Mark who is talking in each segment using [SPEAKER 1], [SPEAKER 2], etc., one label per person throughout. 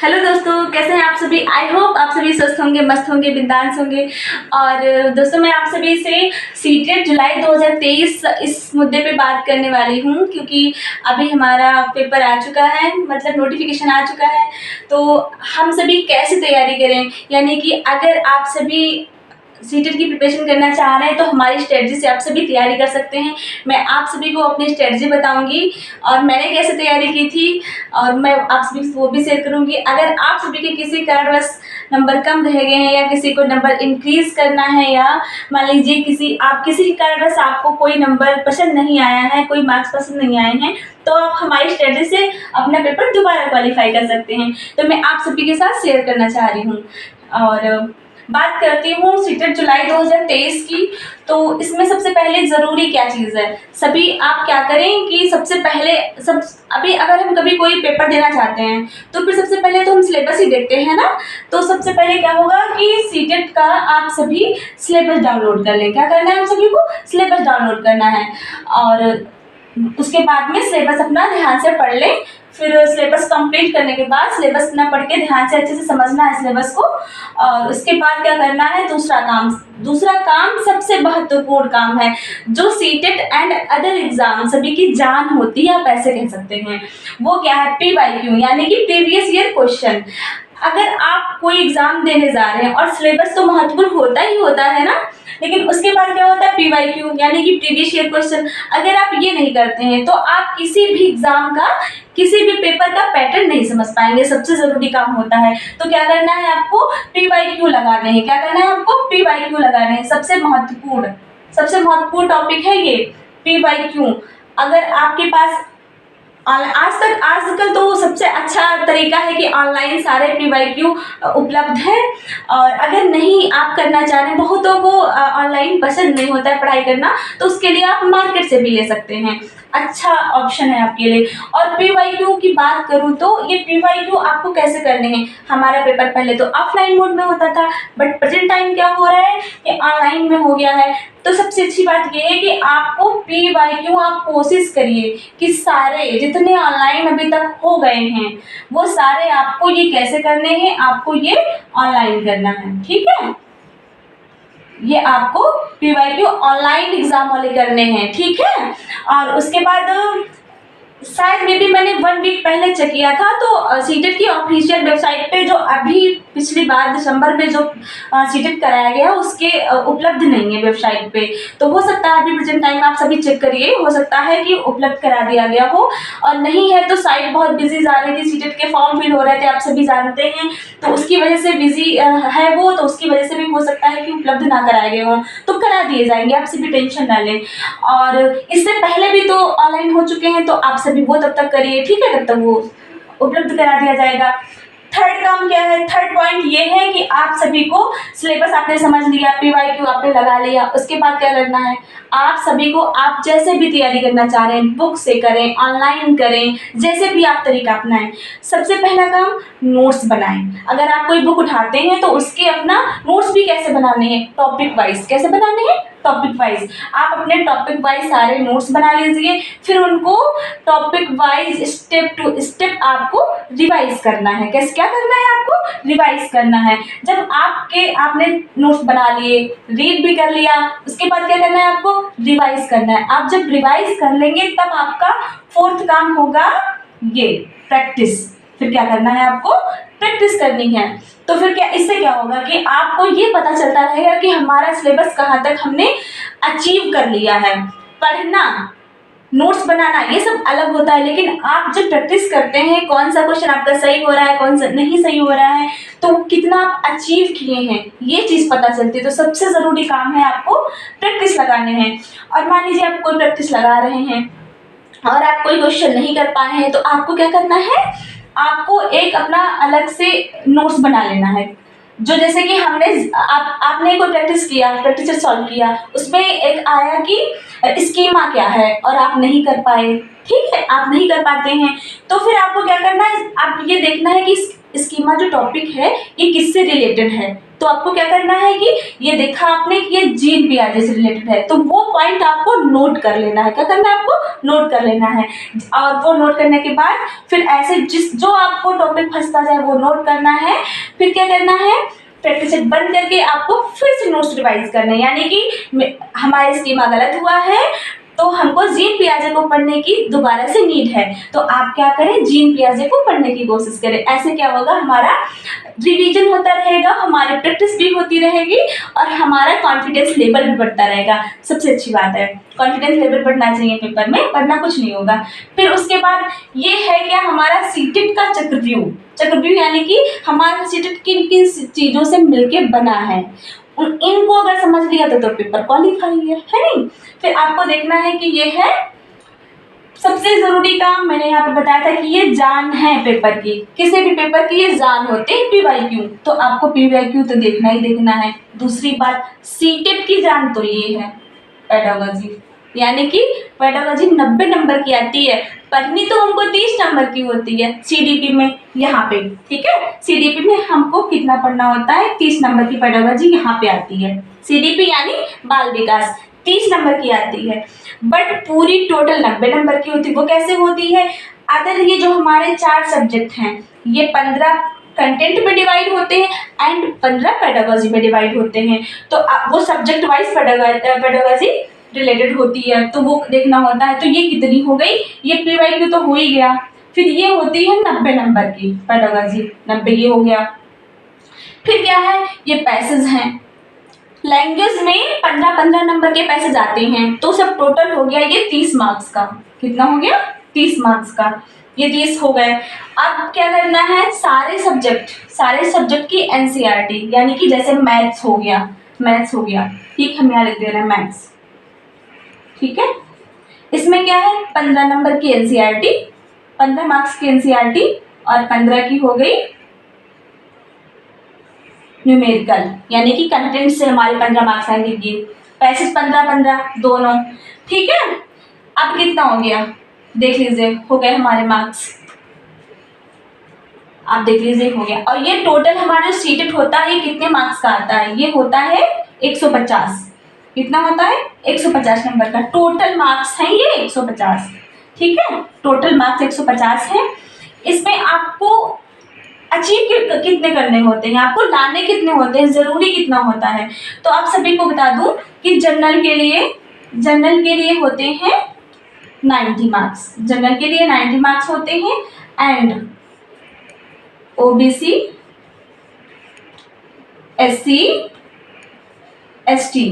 [SPEAKER 1] Hello दोस्तों, कैसे हैं आप सभी। आई होप आप सभी स्वस्थ होंगे, मस्त होंगे, बिंदास होंगे। और दोस्तों, मैं आप सभी से सीटेट जुलाई 2023 इस मुद्दे पे बात करने वाली हूँ, क्योंकि अभी हमारा पेपर आ चुका है, मतलब नोटिफिकेशन आ चुका है। तो हम सभी कैसे तैयारी करें, यानी कि अगर आप सभी सीटेट की प्रिपरेशन करना चाह रहे हैं तो हमारी स्ट्रेटजी से आप सभी तैयारी कर सकते हैं। मैं आप सभी को अपनी स्ट्रेटजी बताऊंगी और मैंने कैसे तैयारी की थी, और मैं आप सभी को वो भी शेयर करूंगी। अगर आप सभी के किसी कारणवश नंबर कम रह गए हैं या किसी को नंबर इंक्रीज करना है, या मान लीजिए किसी कारणवश आपको कोई नंबर पसंद नहीं आया है, कोई मार्क्स पसंद नहीं आए हैं, तो आप हमारी स्ट्रेटजी से अपना पेपर दोबारा क्वालिफाई कर सकते हैं। तो मैं आप सभी के साथ शेयर करना चाह रही हूँ। और बात करती हूँ सीटेट जुलाई 2023 की। तो इसमें सबसे पहले ज़रूरी क्या चीज़ है, सभी आप क्या करें कि सबसे पहले अभी अगर हम कभी कोई पेपर देना चाहते हैं तो फिर सबसे पहले तो हम सिलेबस ही देखते हैं ना। तो सबसे पहले क्या होगा कि सीटेट का आप सभी सिलेबस डाउनलोड कर लें। क्या करना है, हम सभी को सिलेबस डाउनलोड करना है, और उसके बाद में सिलेबस अपना ध्यान से पढ़ लें। फिर सिलेबस कंप्लीट करने के बाद सिलेबस अपना पढ़ के ध्यान से अच्छे से समझना है सिलेबस को। और उसके बाद क्या करना है, दूसरा काम सबसे महत्वपूर्ण काम है, जो सीटेट एंड अदर एग्जाम सभी की जान होती है, आप ऐसे कह सकते हैं। वो क्या है, PYQ यानी कि प्रीवियस ईयर क्वेश्चन। अगर आप कोई एग्जाम देने जा रहे हैं और सिलेबस तो महत्वपूर्ण होता ही होता है ना, लेकिन उसके बाद क्या होता है, PYQ यानी कि प्रीवियस ईयर क्वेश्चन। अगर आप ये नहीं करते हैं तो आप किसी भी एग्जाम का, किसी भी पेपर का पैटर्न नहीं समझ पाएंगे। सबसे जरूरी काम होता है। तो क्या करना है आपको, PYQ लगाने हैं। क्या करना है आपको, PYQ लगाने हैं। सबसे महत्वपूर्ण टॉपिक है ये PYQ। अगर आपके पास आजकल तो सबसे अच्छा तरीका है कि ऑनलाइन सारे PYQ उपलब्ध है। और अगर नहीं आप करना चाह रहे हैं, बहुतों को ऑनलाइन पसंद नहीं होता है पढ़ाई करना, तो उसके लिए आप मार्केट से भी ले सकते हैं। अच्छा ऑप्शन है आपके लिए। और PYQ की बात करूं तो ये PYQ आपको कैसे करने हैं। हमारा पेपर पहले तो ऑफलाइन मोड में होता था, बट प्रेजेंट टाइम क्या हो रहा है, ये ऑनलाइन में हो गया है। तो सबसे अच्छी बात ये है कि आपको PYQ आप कोशिश करिए कि सारे जितने ऑनलाइन अभी तक हो गए हैं वो सारे आपको ये कैसे करने हैं, आपको ये ऑनलाइन करना है। ठीक है, ये आपको PYQ ऑनलाइन एग्जाम वाले करने हैं। ठीक है, और उसके बाद शायद मे भी मैंने 1 वीक पहले चेक किया था, तो सीटेट की ऑफिशियल वेबसाइट पे जो अभी पिछली बार दिसंबर में जो सीटेट कराया गया उसके उपलब्ध नहीं है वेबसाइट पे। तो हो सकता है अभी प्रेजेंट टाइम आप सभी चेक करिए, हो सकता है कि उपलब्ध करा दिया गया हो। और नहीं है तो साइट बहुत बिजी जा रही थी, सीटेट के फॉर्म फिल हो रहे थे, आप सभी जानते हैं। तो उसकी वजह से बिजी है वो, तो उसकी वजह से भी हो सकता है कि उपलब्ध ना कराए गए हों। तो करा दिए जाएंगे, आप सभी टेंशन ना लें। और इससे पहले भी तो ऑनलाइन हो चुके हैं, तो आप सभी वो तब तक करिए। ठीक है, तब तक वो उपलब्ध करा दिया जाएगा। थर्ड काम क्या है, थर्ड पॉइंट ये है कि आप सभी को सिलेबस आपने समझ लिया, PYQ आपने लगा लिया। उसके बाद क्या करना है, आप सभी को, आप जैसे भी तैयारी करना चाह रहे हैं, बुक से करें, ऑनलाइन करें, जैसे भी आप तरीका अपनाएं। सबसे पहला काम, नोट्स बनाएं। अगर आप कोई बुक उठाते हैं तो उसके अपना नोट्स भी कैसे बनाने हैं, टॉपिक वाइज। कैसे बनाने हैं, टॉपिक वाइज। आप अपने टॉपिक वाइज सारे नोट्स बना लीजिए, फिर उनको topic wise step to step आपको रिवाइज करना है। कैसे, क्या करना है आपको, रिवाइज करना है। जब आपने नोट्स बना लिए, रीड भी कर लिया, उसके बाद क्या करना है, आपको रिवाइज करना है। आप जब रिवाइज कर लेंगे तब आपका फोर्थ काम होगा ये प्रैक्टिस। फिर क्या करना है, आपको प्रैक्टिस करनी है। तो फिर क्या, इससे क्या होगा कि आपको ये पता चलता रहेगा कि हमारा सिलेबस कहाँ तक हमने अचीव कर लिया है। पढ़ना, नोट्स बनाना ये सब अलग होता है, लेकिन आप जब प्रैक्टिस करते हैं कौन सा क्वेश्चन आपका सही हो रहा है, कौन सा नहीं सही हो रहा है, तो कितना आप अचीव किए हैं, ये चीज़ पता चलती है। तो सबसे ज़रूरी काम है आपको प्रैक्टिस लगाने हैं। और मान लीजिए आप कोई प्रैक्टिस लगा रहे हैं और आप कोई क्वेश्चन नहीं कर पाए हैं, तो आपको क्या करना है, आपको एक अपना अलग से नोट्स बना लेना है। जो जैसे कि आपने कोई प्रैक्टिस किया, प्रैक्टिस सॉल्व किया, उसमें एक आया कि स्कीमा क्या है और आप नहीं कर पाए। ठीक है, आप नहीं कर पाते हैं, तो फिर आपको क्या करना है, आप ये देखना है कि स्कीमा जो टॉपिक है ये किससे रिलेटेड है। तो आपको क्या करना है कि ये देखा आपने कि ये जीन पियाजे से रिलेटेड है, तो वो पॉइंट आपको नोट कर लेना है। क्या करना है आपको? नोट कर लेना है। और वो नोट करने के बाद फिर ऐसे जो आपको टॉपिक फंसता जाए वो नोट करना है। फिर क्या करना है, प्रैक्टिस सेट बंद करके आपको फिर से नोट्स रिवाइज करने, यानी कि हमारा स्कीमा गलत हुआ है तो हमको जीन पियाजे को पढ़ने की दोबारा से नीड है, तो आप क्या करें, जीन पियाजे को पढ़ने की कोशिश करें। ऐसे क्या होगा, हमारा रिवीजन होता रहेगा, हमारी प्रैक्टिस भी होती रहेगी और हमारा कॉन्फिडेंस लेवल भी बढ़ता रहेगा। सबसे अच्छी बात है कॉन्फिडेंस लेवल बढ़ना चाहिए पेपर में, वरना कुछ नहीं होगा। फिर उसके बाद ये है क्या, हमारा सीटेट का चक्रव्यूह यानी कि हमारा सीटेट किन किन चीज़ों से मिलके बना है, इनको अगर समझ लिया तो पेपर क्वालिफाई है नहीं। फिर आपको देखना है कि ये है सबसे जरूरी काम, मैंने यहाँ पे बताया था कि ये जान है पेपर की, किसी भी पेपर की ये जान होते हैं पीवाईक्यू, तो आपको पीवाईक्यू तो देखना ही देखना है। दूसरी बात, सीटेट की जान तो ये है पेडागोजी, यानी कि पेडागोजी 90 नंबर की आती है, पढ़नी तो हमको 30 नंबर की होती है सीडीपी में, यहाँ पे ठीक है। सीडीपी में हमको कितना पढ़ना होता है, 30 नंबर की पेडागोजी यहाँ पे आती है। सीडीपी यानी बाल विकास 30 नंबर की आती है, बट पूरी टोटल 90 नंबर की होती है। वो कैसे होती है, अगर ये जो हमारे 4 सब्जेक्ट हैं ये 15 कंटेंट में डिवाइड होते हैं एंड 15 पेडागोजी में डिवाइड होते हैं, तो वो सब्जेक्ट वाइज पेडागोजी रिलेटेड होती है, तो वो देखना होता है। तो ये कितनी हो गई, ये पीवाईक्यू तो हो ही गया। फिर ये होती है 90 नंबर की पेडागोजी, 90 ये हो गया। फिर क्या है, ये पैसेज हैं, लैंग्वेज में 15-15 नंबर के पैसेज आते हैं, तो सब टोटल हो गया ये 30 मार्क्स का। कितना हो गया, 30 मार्क्स का, ये 30 हो गए। अब क्या करना है, सारे सब्जेक्ट की एनसीईआरटी, यानी कि जैसे मैथ्स हो गया, ठीक, हम यहाँ लिख दे रहे हैं मैथ्स, ठीक है। इसमें क्या है, 15 नंबर की एनसीईआरटी, 15 मार्क्स की एनसीईआरटी और 15 की हो गई न्यूमेरिकल, यानी कि कंटेंट से हमारे 15 मार्क्स आएंगे। ये पैसेज 15-15 दोनों, ठीक है। अब कितना हो गया, देख लीजिए, हो गए हमारे मार्क्स, आप देख लीजिए हो गया। और ये टोटल हमारा जो सीटेट होता है कितने मार्क्स का आता है, ये होता है 150। कितना होता है, 150 नंबर का टोटल मार्क्स हैं ये 150, ठीक है। टोटल मार्क्स 150 है। इसमें आपको अचीव कितने करने होते हैं, आपको लाने कितने होते हैं, जरूरी कितना होता है। तो आप सभी को बता दूं कि जनरल के लिए होते हैं 90 मार्क्स, जनरल के लिए 90 मार्क्स होते हैं एंड ओबीसी, एससी, एसटी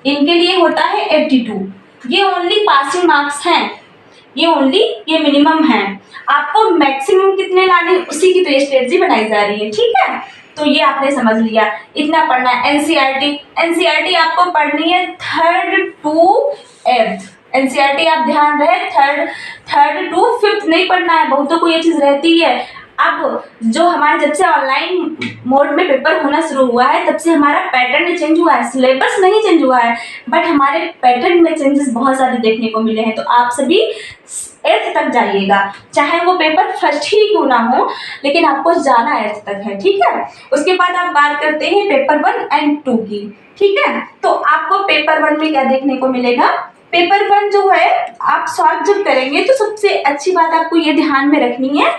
[SPEAKER 1] इनके लिए होता है 82। ये ओनली पासिंग मार्क्स हैं, ये मिनिमम है। आपको मैक्सिमम कितने लाने उसी की तो स्ट्रेटजी बनाई जा रही है, ठीक है। तो ये आपने समझ लिया, इतना पढ़ना है। एनसीईआरटी आपको पढ़नी है 3rd to 8th। एनसीईआरटी आप ध्यान रहे, 3rd to 5th नहीं पढ़ना है, बहुतों को ये चीज रहती है। अब जो हमारे जब से ऑनलाइन मोड में पेपर होना शुरू हुआ है तब से हमारा पैटर्न चेंज हुआ है, सिलेबस नहीं चेंज हुआ है, बट हमारे पैटर्न में चेंजेस बहुत सारे देखने को मिले हैं। तो आप सभी 8th तक जाइएगा, चाहे वो पेपर फर्स्ट ही क्यों ना हो, लेकिन आपको जाना 8th तक है, ठीक है। उसके बाद आप बात करते हैं पेपर 1 and 2 की, ठीक है। तो आपको पेपर 1 में क्या देखने को मिलेगा, पेपर 1 जो है आप सॉल्व जब करेंगे तो सबसे अच्छी बात आपको ये ध्यान में रखनी है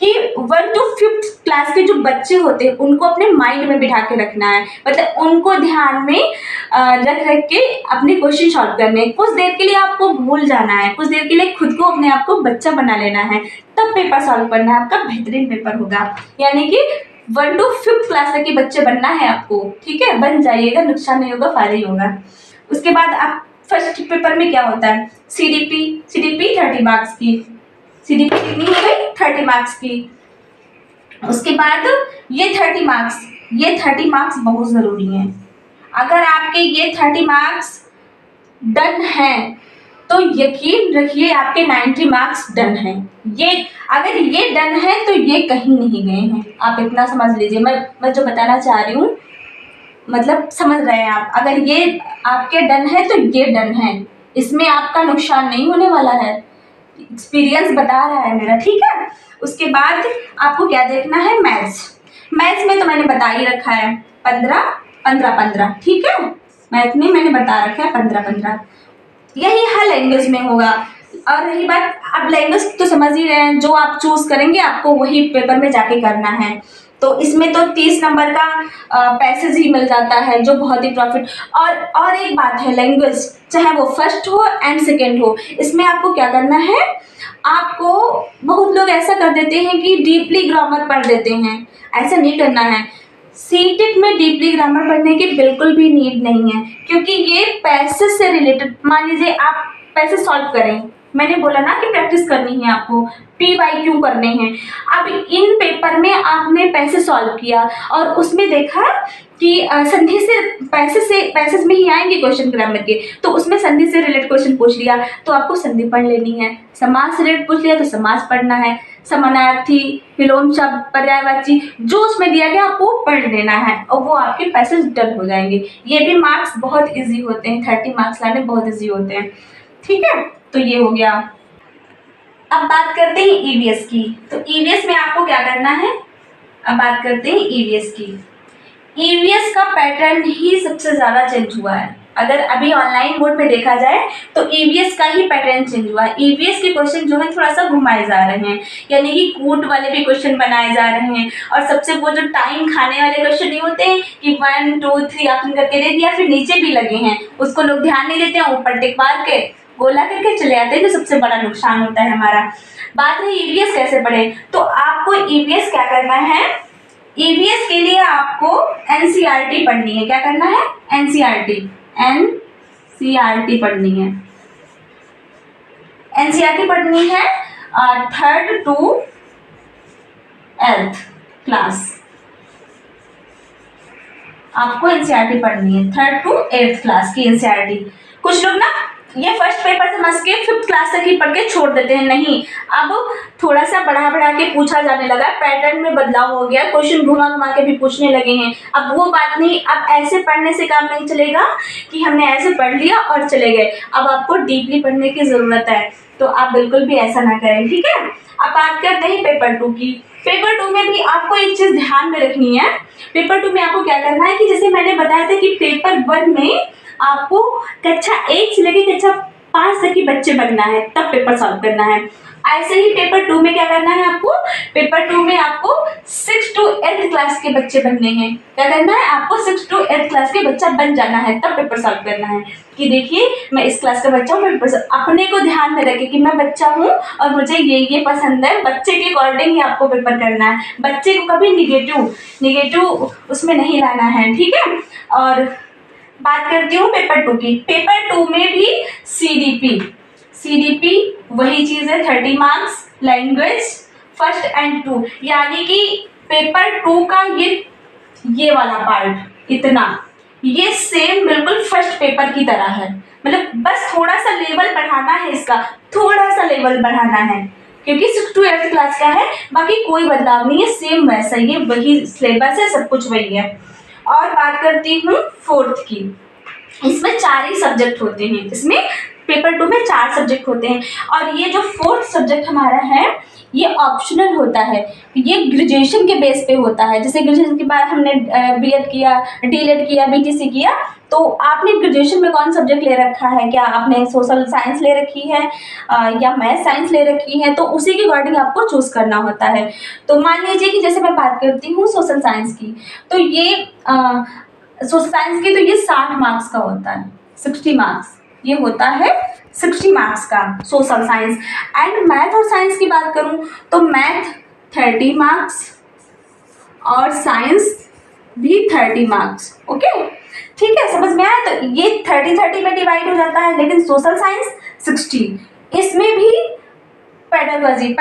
[SPEAKER 1] कि 1 to 5th क्लास के जो बच्चे होते हैं उनको अपने माइंड में बिठा के रखना है, मतलब उनको ध्यान में रख के अपने क्वेश्चन सॉल्व करने। कुछ देर के लिए आपको भूल जाना है, कुछ देर के लिए खुद को अपने आप को बच्चा बना लेना है, तब पेपर सॉल्व करना है, आपका बेहतरीन पेपर होगा। यानी कि 1 to 5th क्लास तक के बच्चे बनना है आपको, ठीक है। बन जाइएगा, नुकसान नहीं होगा, फायदा ही होगा। उसके बाद आप फर्स्ट पेपर में क्या होता है, सीडीपी 30 मार्क्स की, सीडीपी कितनी हो गई, 30 मार्क्स की। उसके बाद ये 30 मार्क्स बहुत ज़रूरी हैं। अगर आपके ये 30 मार्क्स डन हैं तो यकीन रखिए आपके 90 मार्क्स डन हैं। ये अगर ये डन है तो ये कहीं नहीं गए हैं, आप इतना समझ लीजिए। मैं जो बताना चाह रही हूँ मतलब समझ रहे हैं आप, अगर ये आपके डन है तो ये डन है, इसमें आपका नुकसान नहीं होने वाला है। एक्सपीरियंस बता रहा है मेरा, ठीक है। उसके बाद आपको क्या देखना है, मैथ्स। मैथ्स में तो मैंने बता ही रखा है 15 15 15, ठीक है। मैथ में मैंने बता रखा है 15 15, यही हर लैंग्वेज में होगा। और रही बात, आप लैंग्वेज तो समझ ही रहे हैं, जो आप चूज करेंगे आपको वही पेपर में जाके करना है। तो इसमें तो 30 नंबर का पैसेज ही मिल जाता है, जो बहुत ही प्रॉफिट। और एक बात है, लैंग्वेज चाहे वो फर्स्ट हो एंड सेकेंड हो, इसमें आपको क्या करना है, आपको बहुत लोग ऐसा कर देते हैं कि डीपली ग्रामर पढ़ देते हैं, ऐसा नहीं करना है। सीटेट में डीपली ग्रामर पढ़ने की बिल्कुल भी नीड नहीं है, क्योंकि ये पैसेज से रिलेटेड। मान लीजिए आप पैसेज सॉल्व करें, मैंने बोला ना कि प्रैक्टिस करनी है आपको, PYQ करने हैं। अब इन पेपर में आपने पैसेज सॉल्व किया और उसमें देखा कि संधि से पैसेज में ही आएंगे क्वेश्चन ग्रामर के, तो उसमें संधि से रिलेटेड क्वेश्चन पूछ लिया तो आपको संधि पढ़ लेनी है। समास से रिलेटेड पूछ लिया तो समास पढ़ना है। समानार्थी, विलोम शब्द, पर्यायवाची, जो उसमें दिया गया आपको पढ़ लेना है और वो आपके पैसेज डन हो जाएंगे। ये भी मार्क्स बहुत ईजी होते हैं, 30 मार्क्स लाने बहुत ईजी होते हैं, ठीक है। तो ये हो गया। अब बात करते हैं EVS की। तो EVS में आपको क्या करना है, अब बात करते हैं EVS की। EVS का पैटर्न ही सबसे ज़्यादा चेंज हुआ है। अगर अभी ऑनलाइन बोर्ड में देखा जाए तो EVS का ही पैटर्न चेंज हुआ है। EVS के क्वेश्चन जो है थोड़ा सा घुमाए जा रहे हैं, यानी कि कूट वाले भी क्वेश्चन बनाए जा रहे हैं। और सबसे वो जो टाइम खाने वाले क्वेश्चन नहीं होते हैं कि 1 2 3 आपने करके दे दिया, फिर नीचे भी लगे हैं, उसको लोग ध्यान नहीं देते हैं, ऊपर टिक मार के गोला करके चले आते हैं, तो सबसे बड़ा नुकसान होता है हमारा। बात रही EVS कैसे पढ़े, तो आपको EVS क्या करना है, EVS के लिए आपको NCERT पढ़नी है। क्या करना है, NCERT पढ़नी है। NCERT पढ़नी है 3rd to 8th क्लास, आपको NCERT पढ़नी है 3rd to 8th क्लास की NCERT। कुछ लोग ना ये फर्स्ट पेपर समझ के 5th क्लास तक ही पढ़ के छोड़ देते हैं, नहीं, अब थोड़ा सा बढ़ा के पूछा जाने लगा, पैटर्न में बदलाव हो गया, क्वेश्चन घुमा के भी पूछने लगे हैं। अब वो बात नहीं, अब ऐसे पढ़ने से काम नहीं चलेगा कि हमने ऐसे पढ़ लिया और चले गए। अब आपको डीपली पढ़ने की ज़रूरत है, तो आप बिल्कुल भी ऐसा ना करें, ठीक है। अब बात करते हैं पेपर 2 की। पेपर 2 में भी आपको एक चीज़ ध्यान में रखनी है। पेपर 2 में आपको क्या करना है कि जैसे मैंने बताया था कि पेपर 1 में आपको कक्षा 1 से लेकर कक्षा 5 तक के बच्चे बनना है, तब पेपर सॉल्व करना है। ऐसे ही पेपर 2 में क्या करना है आपको, पेपर 2 में आपको 6 to 8th क्लास के बच्चे बनने हैं। क्या करना है, आपको 6 to 8th क्लास के बच्चा बन जाना है, तब पेपर सॉल्व करना है कि देखिए मैं इस क्लास का बच्चा हूँ, अपने को ध्यान में रखे कि मैं बच्चा हूँ और मुझे ये पसंद है। बच्चे के अकॉर्डिंग ही आपको पेपर करना है, बच्चे को कभी निगेटिव उसमें नहीं लाना है, ठीक है। और बात करती हूँ पेपर 2 की। पेपर 2 में भी CDP वही चीज़ है, 30 मार्क्स, लैंग्वेज 1st and 2, यानी कि पेपर 2 का ये वाला पार्ट इतना, ये सेम बिल्कुल फर्स्ट पेपर की तरह है। मतलब बस थोड़ा सा लेवल बढ़ाना है, इसका थोड़ा सा लेवल बढ़ाना है, क्योंकि 6 to 8th क्लास का है, बाकी कोई बदलाव नहीं है, सेम वैसा ही है, वही सिलेबस है, सब कुछ वही है। और बात करती हूँ 4th की। इसमें 4 ही सब्जेक्ट होते हैं, इसमें पेपर 2 में 4 सब्जेक्ट होते हैं। और ये जो 4th सब्जेक्ट हमारा है ये ऑप्शनल होता है, ये ग्रेजुएशन के बेस पे होता है। जैसे ग्रेजुएशन के बाद हमने B.Ed किया, D.Led किया, BTC किया, तो आपने ग्रेजुएशन में कौन सब्जेक्ट ले रखा है, क्या आपने सोशल साइंस ले रखी है या मैथ साइंस ले रखी है, तो उसी के अकॉर्डिंग आपको चूज़ करना होता है। तो मान लीजिए कि जैसे मैं बात करती हूँ सोशल साइंस की, तो ये सोशल साइंस की तो ये 60 मार्क्स का होता है, 60 मार्क्स ये होता है, 60 मार्क्स का सोशल साइंस। एंड मैथ और साइंस की बात करूं तो मैथ 30 मार्क्स और साइंस भी 30 मार्क्स। ओके, ठीक है, समझ में आया। तो ये 30 में डिवाइड हो जाता है, लेकिन सोशल साइंस 60। इसमें भी पेडागॉजी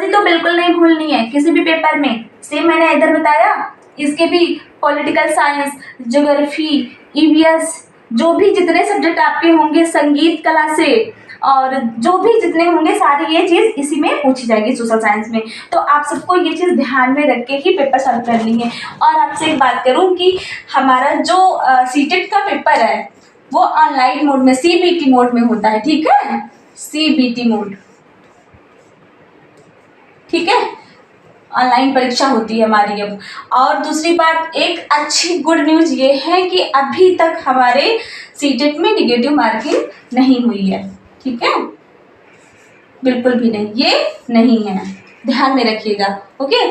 [SPEAKER 1] तो बिल्कुल नहीं भूलनी है किसी भी पेपर में, सेम मैंने इधर बताया। इसके भी पॉलिटिकल साइंस, ज्योग्राफी, EVS, जो भी जितने सब्जेक्ट आपके होंगे, संगीत कला से और जो भी जितने होंगे, सारी ये चीज़ इसी में पूछी जाएगी सोशल साइंस में। तो आप सबको ये चीज़ ध्यान में रख के ही पेपर सॉल्व करनी है। और आपसे एक बात करूं कि हमारा जो CTET का पेपर है वो ऑनलाइन मोड में CBT मोड में होता है, ठीक है, CBT मोड। ठीक है, ऑनलाइन परीक्षा होती है हमारी अब। और दूसरी बात, एक अच्छी गुड न्यूज़ ये है कि अभी तक हमारे सीटेट में निगेटिव मार्किंग नहीं हुई है, ठीक है, बिल्कुल भी नहीं, ये नहीं है, ध्यान में रखिएगा। ओके,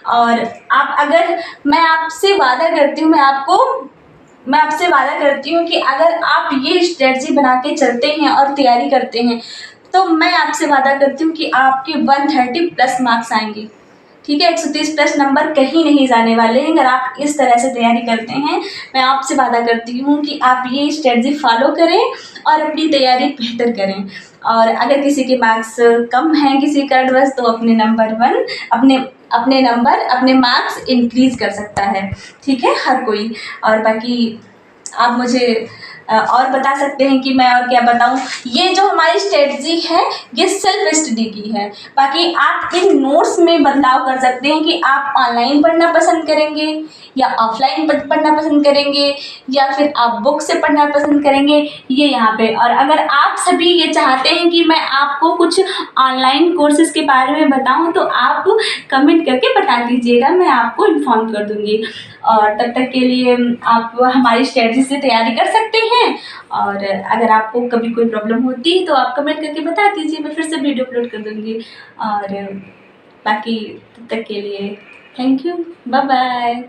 [SPEAKER 1] और आप अगर मैं आपसे वादा करती हूँ कि अगर आप ये स्ट्रेटजी बना के चलते हैं और तैयारी करते हैं तो मैं आपसे वादा करती हूँ कि आपके 130 प्लस मार्क्स आएंगे, ठीक है, 130 प्लस नंबर कहीं नहीं जाने वाले हैं अगर आप इस तरह से तैयारी करते हैं। मैं आपसे वादा करती हूँ कि आप ये स्ट्रेटजी फॉलो करें और अपनी तैयारी बेहतर करें। और अगर किसी के मार्क्स कम हैं किसी कारणवश तो अपने मार्क्स इंक्रीज कर सकता है, ठीक है, हर कोई। और बाकी आप मुझे और बता सकते हैं कि मैं और क्या बताऊं। ये जो हमारी स्ट्रेटजी है ये सेल्फ स्टडी की है, बाकी आप इन नोट्स में बदलाव कर सकते हैं कि आप ऑनलाइन पढ़ना पसंद करेंगे या ऑफलाइन पढ़ना पसंद करेंगे या फिर आप बुक से पढ़ना पसंद करेंगे, ये यहाँ पे। और अगर आप सभी ये चाहते हैं कि मैं आपको कुछ ऑनलाइन कोर्सेज के बारे में बताऊं तो आप कमेंट करके बता दीजिएगा, मैं आपको इन्फॉर्म कर दूँगी। और तब तक के लिए आप हमारी स्ट्रेटजी से तैयारी कर सकते हैं। और अगर आपको कभी कोई प्रॉब्लम होती है तो आप कमेंट करके बता दीजिए, मैं फिर से वीडियो अपलोड कर दूँगी। और बाकी तब तक के लिए थैंक यू, बाय बाय।